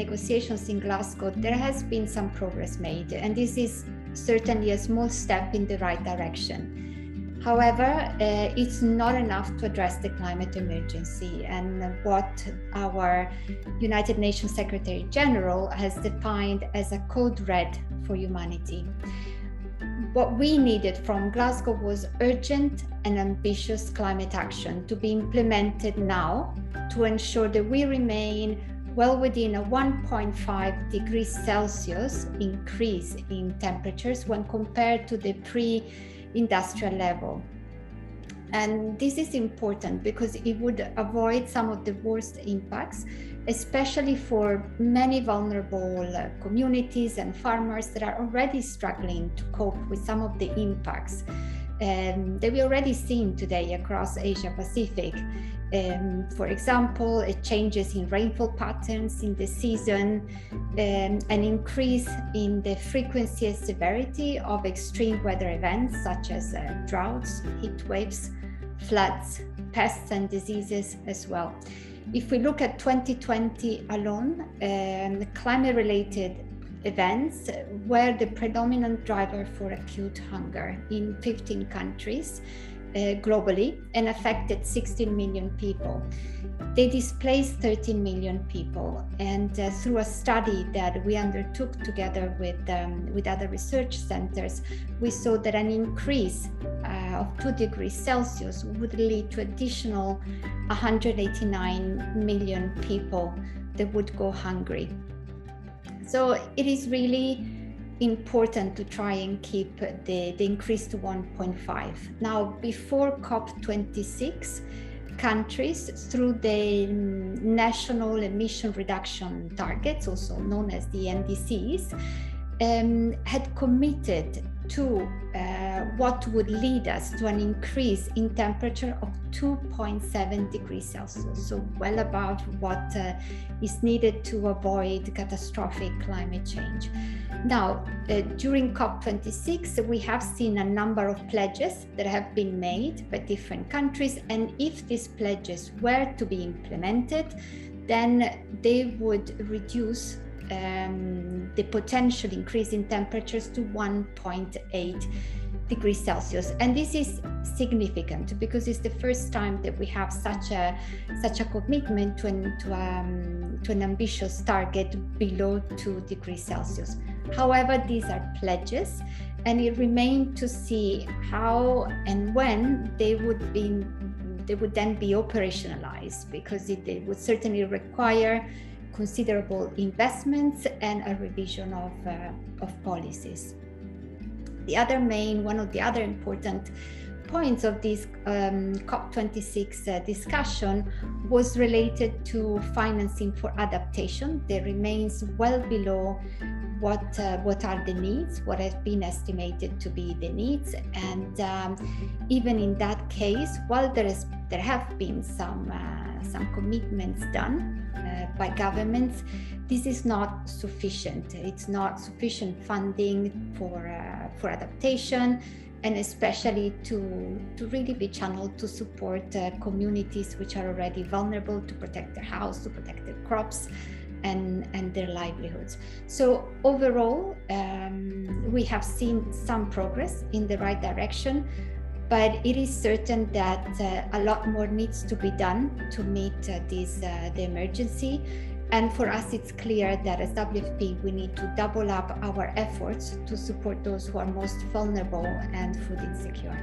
negotiations in Glasgow, there has been some progress made, and this is certainly a small step in the right direction. However, it's not enough to address the climate emergency and what our United Nations Secretary General has defined as a code red for humanity. What we needed from Glasgow was urgent and ambitious climate action to be implemented now to ensure that we remain well within a 1.5 degrees Celsius increase in temperatures when compared to the pre-industrial level. And this is important because it would avoid some of the worst impacts, especially for many vulnerable communities and farmers that are already struggling to cope with some of the impacts that we're already seeing today across Asia Pacific. For example, changes in rainfall patterns in the season, an increase in the frequency and severity of extreme weather events such as droughts, heat waves, floods, pests and diseases as well. If we look at 2020 alone, climate-related events were the predominant driver for acute hunger in 15 countries globally and affected 16 million people. They displaced 13 million people, and through a study that we undertook together with other research centers, we saw that an increase of 2 degrees Celsius would lead to additional 189 million people that would go hungry. So it is really important to try and keep the increase to 1.5. Now, before COP26, countries, through the national emission reduction targets, also known as the NDCs, had committed to what would lead us to an increase in temperature of 2.7 degrees Celsius, so well above what is needed to avoid catastrophic climate change. Now, during COP26, we have seen a number of pledges that have been made by different countries, and if these pledges were to be implemented, then they would reduce the potential increase in temperatures to 1.8 degrees Celsius. And this is significant because it's the first time that we have such a commitment to an ambitious target below 2 degrees Celsius. However, these are pledges, and it remains to see how and when they would then be operationalized, because it would certainly require considerable investments and a revision of policies. One of the other important points of this COP26 discussion was related to financing for adaptation. There remains well below what are the needs, what has been estimated to be the needs, and even in that case, while there have been some commitments done by governments, this is not sufficient. It's not sufficient funding for adaptation, and especially to really be channeled to support communities which are already vulnerable, to protect their house, to protect their crops and their livelihoods. So overall, we have seen some progress in the right direction, but it is certain that a lot more needs to be done to meet the emergency. And for us, it's clear that as WFP, we need to double up our efforts to support those who are most vulnerable and food insecure.